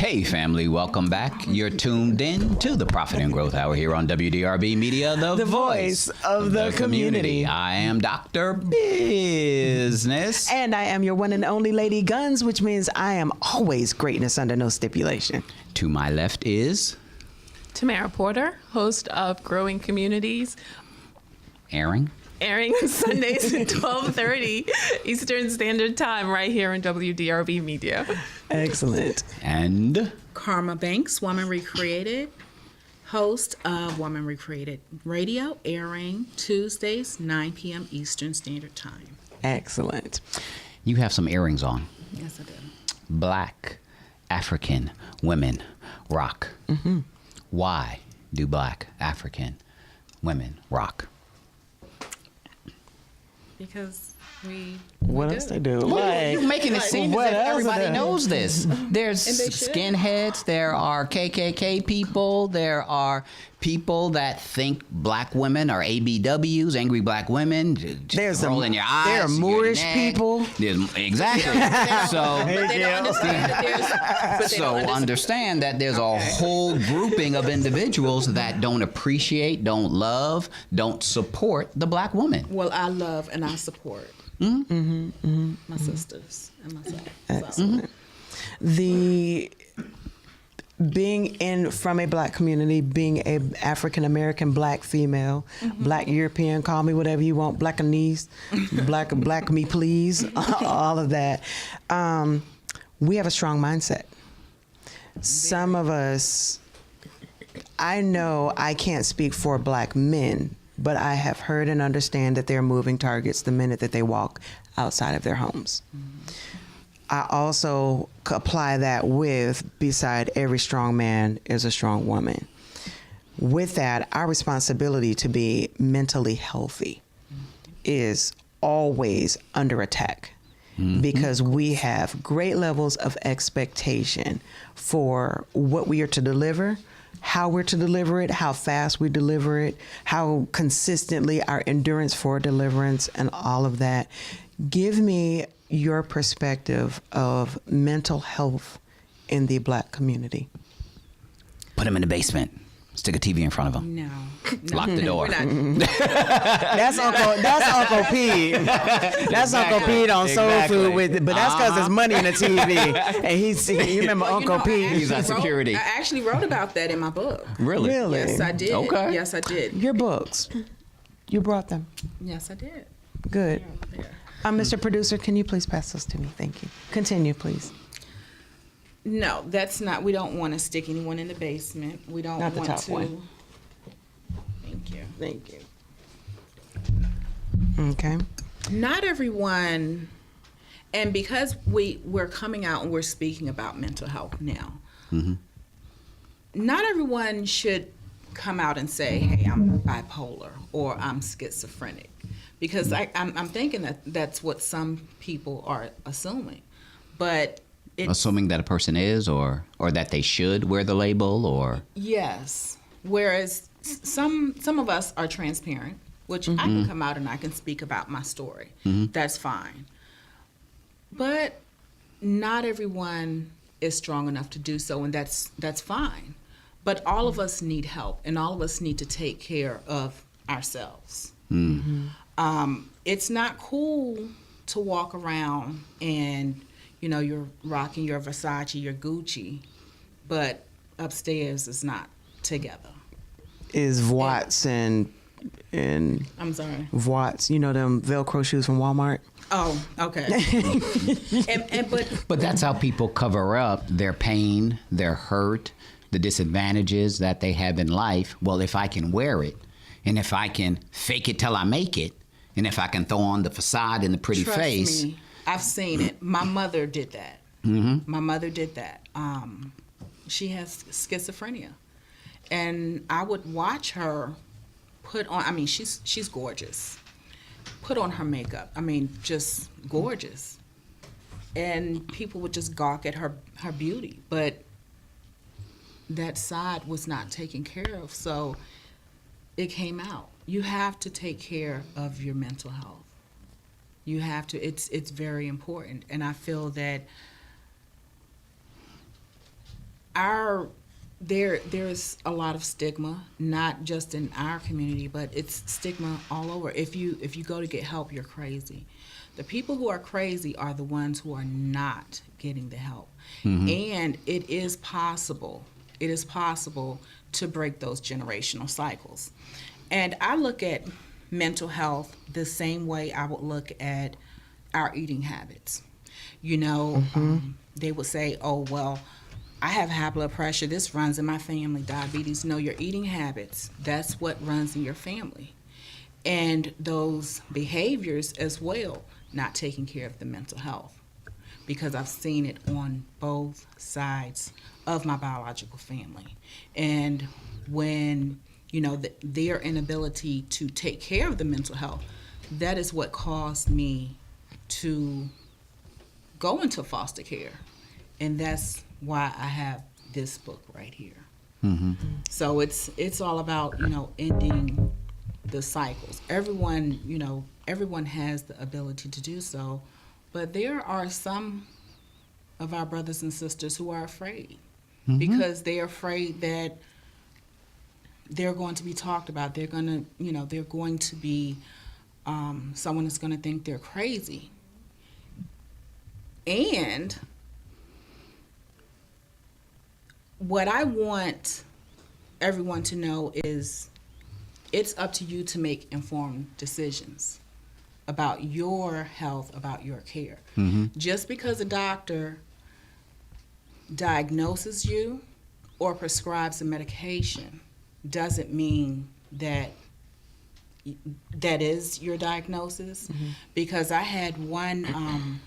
Hey family, welcome back. You're tuned in to the Profit and Growth Hour here on Wdrbmedia, the voice of the community. I am Dr. Business. And I am your one and only Lady G.U.N.S, which means I am always greatness under no stipulation. To my left is Tamara Porter, host of Growing Communities. Airing On Sundays at 12:30 Eastern Standard Time right here on Wdrbmedia. Excellent. And Karma Banks, Woman Recreated, host of Woman Recreated Radio, airing Tuesdays, 9 p.m. Eastern Standard Time. Excellent. you have some earrings on. Yes, I do. Black African women rock. Mm-hmm. Why do Black African women rock? Because we What do. else they do? You're making it seem as what if else everybody are they- knows this. There's And they should. skinheads, there are KKK people, there are people that think black women are ABWs, angry black women. There's rolling your eyes. there are your Moorish neck. people. Exactly. So, But they don't understand that understand that there's a whole grouping of individuals that don't appreciate, don't love, don't support the black woman. Well, I love and I support my sisters and myself. Excellent. The being from a black community, being a African American black female, black European, call me whatever you want, blackanese, black me please, all of that. We have a strong mindset. Some of us, I know I can't speak for black men, but I have heard and understand that they're moving targets the minute that they walk outside of their homes. I also apply that with, beside every strong man is a strong woman. With that, our responsibility to be mentally healthy is always under attack because we have great levels of expectation for what we are to deliver, how we're to deliver it, how fast we deliver it, how consistently our endurance for deliverance and all of that. Give me your perspective of mental health in the black community. Put them in the basement. Stick a TV in front of them. No. Lock the door. We're not. That's Uncle Pete. That's Uncle Pete on Soul Food, but that's because there's money in the TV. And you remember Well, Uncle Pete? He's on security. I actually wrote about that in my book. Really? Really? Yes, I did. Okay. Yes, I did. Your books. You brought them. Yes, I did. Good. There. Mr. Producer, can you please pass those to me? Thank you. Continue, please. No, that's not. We don't want to stick anyone in the basement. We don't Not the want top to. one. Thank you. Thank you. Okay. Not everyone, and because we're coming out and we're speaking about mental health now, not everyone should come out and say, hey, I'm bipolar or I'm schizophrenic. Because I'm thinking that that's what some people are assuming. But Assuming that a person is or that they should wear the label or... Yes. Whereas some of us are transparent, which I can come out and I can speak about my story. That's fine. But not everyone is strong enough to do so, and that's fine. But all of us need help, and all of us need to take care of ourselves. It's not cool to walk around and, you're rocking your Versace, your Gucci, but upstairs is not together. Is Watts and I'm sorry. Watts, them Velcro shoes from Walmart? Oh, okay. But that's how people cover up their pain, their hurt, the disadvantages that they have in life. Well, if I can wear it, and if I can fake it till I make it, and if I can throw on the facade and the pretty Trust face. me, I've seen it. My mother did that. My mother did that. She has schizophrenia. And I would watch her put on, she's gorgeous. Put on her makeup. Just gorgeous. And people would just gawk at her beauty. But that side was not taken care of. So it came out. You have to take care of your mental health. You have to. It's very important. And I feel that there's a lot of stigma, not just in our community, but it's stigma all over. If you go to get help, you're crazy. The people who are crazy are the ones who are not getting the help. And it is possible to break those generational cycles. And I look at mental health the same way I would look at our eating habits. You know, they would say, oh, well, I have high blood pressure. This runs in my family, diabetes. No, your eating habits, that's what runs in your family. And those behaviors as well, not taking care of the mental health, because I've seen it on both sides of my biological family. And when, you know, their inability to take care of the mental health, that is what caused me to go into foster care. And that's why I have this book right here. So it's all about, you know, ending the cycles. Everyone has the ability to do so, but there are some of our brothers and sisters who are afraid because they're afraid that they're going to be talked about. They're going to be someone is going to think they're crazy. And what I want everyone to know is it's up to you to make informed decisions about your health, about your care. Just because a doctor diagnoses you or prescribes a medication doesn't mean that that is your diagnosis. Because I had one,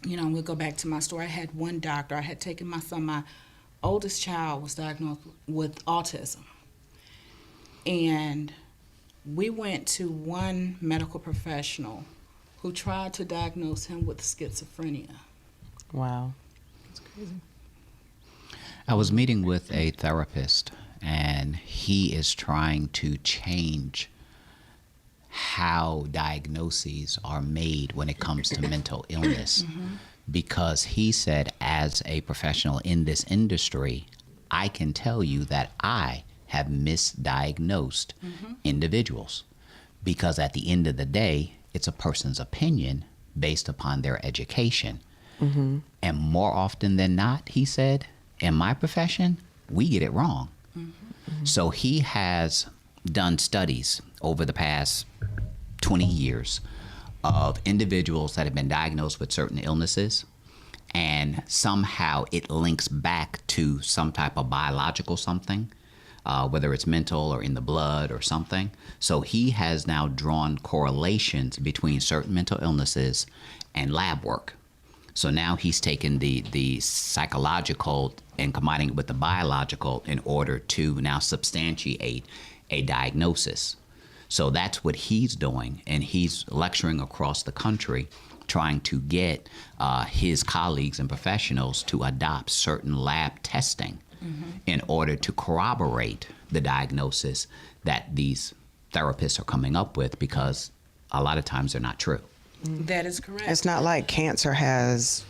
we'll go back to my story. I had one doctor. I had taken my son, my oldest child was diagnosed with autism. And we went to one medical professional who tried to diagnose him with schizophrenia. Wow. That's crazy. I was meeting with a therapist, and he is trying to change how diagnoses are made when it comes to mental illness. Because he said, as a professional in this industry, I can tell you that I have misdiagnosed individuals, because at the end of the day, it's a person's opinion based upon their education. And more often than not, he said, in my profession, we get it wrong. So he has done studies over the past 20 years of individuals that have been diagnosed with certain illnesses, and somehow it links back to some type of biological something, whether it's mental or in the blood or something. So he has now drawn correlations between certain mental illnesses and lab work. So now he's taken the psychological and combining it with the biological in order to now substantiate a diagnosis. So that's what he's doing, and he's lecturing across the country, trying to get his colleagues and professionals to adopt certain lab testing in order to corroborate the diagnosis that these therapists are coming up with, because a lot of times they're not true. That is correct. It's not like cancer has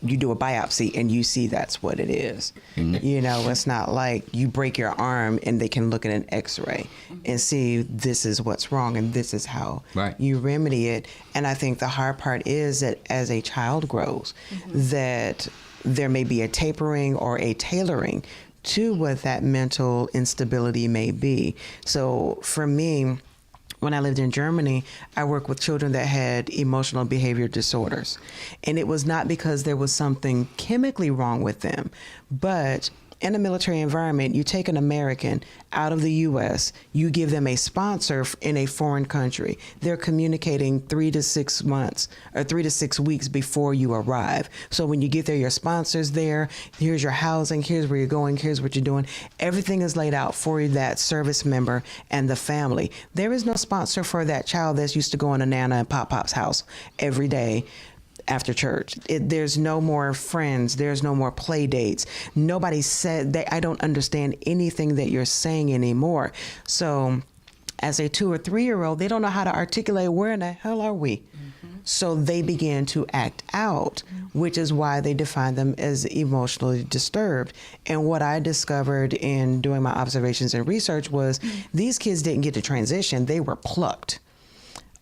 you do a biopsy and you see that's what it is. You know, it's not like you break your arm and they can look at an x-ray and see this is what's wrong and this is how you remedy it. And I think the hard part is that as a child grows, that there may be a tapering or a tailoring to what that mental instability may be. So for me, when I lived in Germany, I worked with children that had emotional behavior disorders. And it was not because there was something chemically wrong with them, but in a military environment, you take an American out of the U.S., you give them a sponsor in a foreign country. They're communicating 3 to 6 months or 3 to 6 weeks before you arrive. So when you get there, your sponsor's there, here's your housing, here's where you're going, here's what you're doing. Everything is laid out for that service member and the family. There is no sponsor for that child that's used to going to Nana and Pop-Pop's house every day after church. There's no more friends. There's no more play dates. Nobody said that. I don't understand anything that you're saying anymore. So as a 2 or 3 year old, they don't know how to articulate, where in the hell are we? So they began to act out, which is why they define them as emotionally disturbed. And what I discovered in doing my observations and research was these kids didn't get to transition, they were plucked.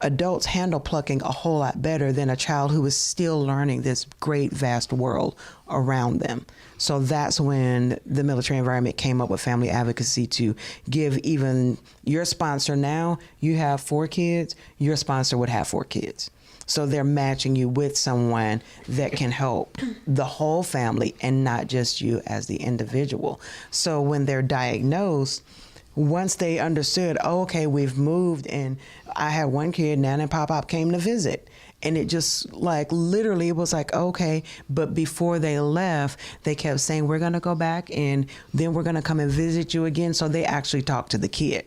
Adults handle plucking a whole lot better than a child who is still learning this great, vast world around them. So that's when the military environment came up with family advocacy to give even your sponsor now, you have 4 kids, your sponsor would have 4 kids. So they're matching you with someone that can help the whole family and not just you as the individual. So when they're diagnosed, once they understood, oh, okay, we've moved, and I had one kid, Nana and Pop-Pop came to visit. And it just like literally it was like, okay. But before they left, they kept saying, we're going to go back and then we're going to come and visit you again. So they actually talked to the kid.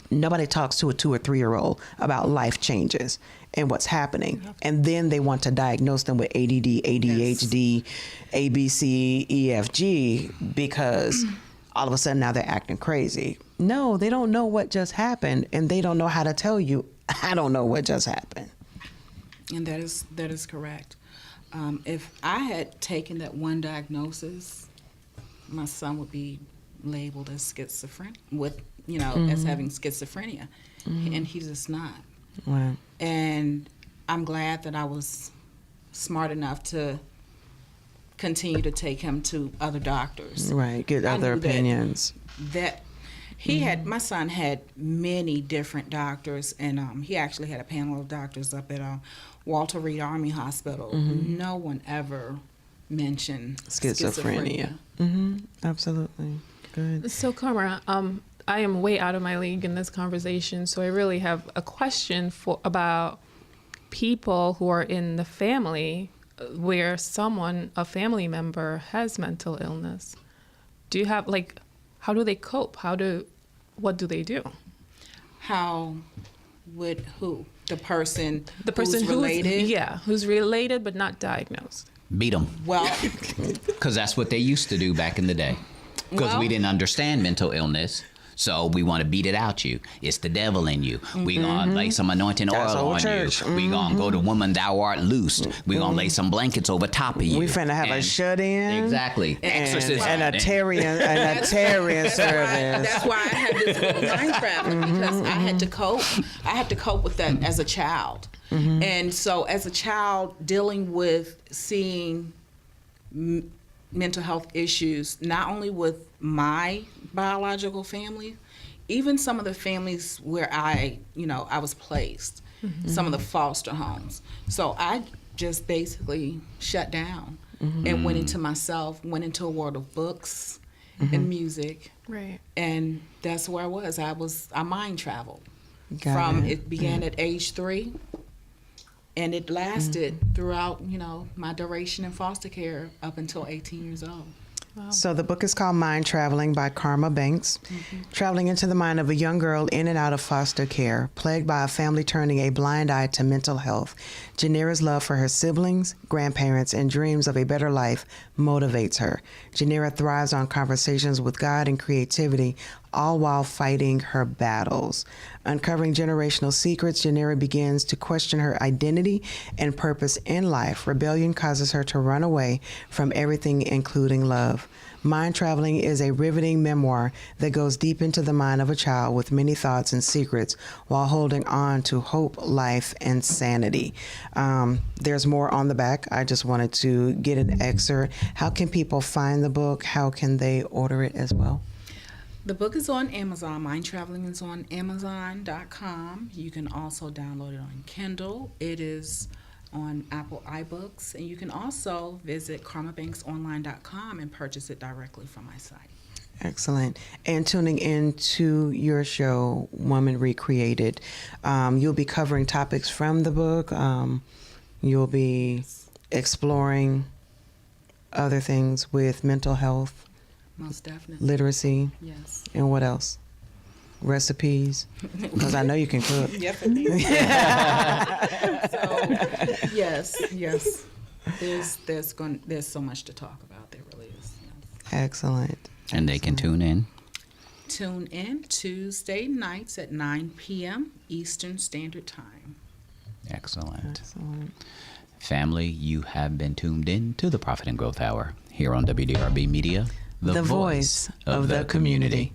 Nobody talks to a 2 or 3-year-old about life changes and what's happening. And then they want to diagnose them with ADD, ADHD, ABC, EFG, because all of a sudden now they're acting crazy. No, they don't know what just happened, and they don't know how to tell you, I don't know what just happened. And that is correct. If I had taken that one diagnosis, my son would be labeled as schizophrenic, as having schizophrenia, and he's just not. Wow. And I'm glad that I was smart enough to continue to take him to other doctors. Right, get other opinions. That he had, my son had many different doctors, and he actually had a panel of doctors up at Walter Reed Army Hospital. No one ever mentioned schizophrenia. Absolutely. Good. So, Tamara, I am way out of my league in this conversation, so I really have a question about people who are in the family where a family member has mental illness. Do you have, how do they cope? What do they do? How would who? The person who's related? Who's related but not diagnosed. Beat them. Well, Because that's what they used to do back in the day. Because we didn't understand mental illness. So we want to beat it out you. It's the devil in you. We gonna lay some anointing oil on church. you. We gonna go to woman thou art loosed. We gonna lay some blankets over top of you. We finna have a shut-in. Exactly. Exorcism. And a Tarian service. That's why I had this little mind traveling, because I had to cope. I had to cope with that as a child. And so as a child, dealing with seeing mental health issues, not only with my biological family, even some of the families where I was placed, some of the foster homes. So I just basically shut down and went into myself, went into a world of books and music. Right. And that's where I was. I mind traveled. It began at age 3. And it lasted throughout, my duration in foster care up until 18 years old. Wow. So the book is called Mind Traveling by Karma Banks. Traveling into the mind of a young girl in and out of foster care, plagued by a family turning a blind eye to mental health. Janera's love for her siblings, grandparents, and dreams of a better life motivates her. Janera thrives on conversations with God and creativity, all while fighting her battles. Uncovering generational secrets, Janera begins to question her identity and purpose in life. Rebellion causes her to run away from everything, including love. Mind Traveling is a riveting memoir that goes deep into the mind of a child with many thoughts and secrets while holding on to hope, life, and sanity. There's more on the back. I just wanted to get an excerpt. How can people find the book? How can they order it as well? The book is on Amazon. Mind Traveling is on Amazon.com. You can also download it on Kindle. It is on Apple iBooks. And you can also visit karmabanksonline.com and purchase it directly from my site. Excellent. And tuning into your show, Woman Recreated, you'll be covering topics from the book. You'll be exploring other things with mental health. Most definitely. Literacy. Yes. And what else? Recipes? Because I know you can cook. Yep, indeed. So, yes. There's so much to talk about. There really is. Yes. Excellent. And they can tune in. Tune in Tuesday nights at 9 p.m. Eastern Standard Time. Excellent. Excellent. Family, you have been tuned in to the Profit and Growth Hour here on WDRB Media, The voice of the community.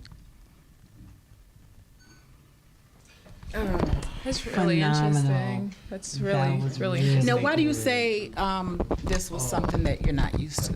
That's really Phenomenal. interesting. That's really, was really really interesting. Now, why do you say this was something that you're not used to?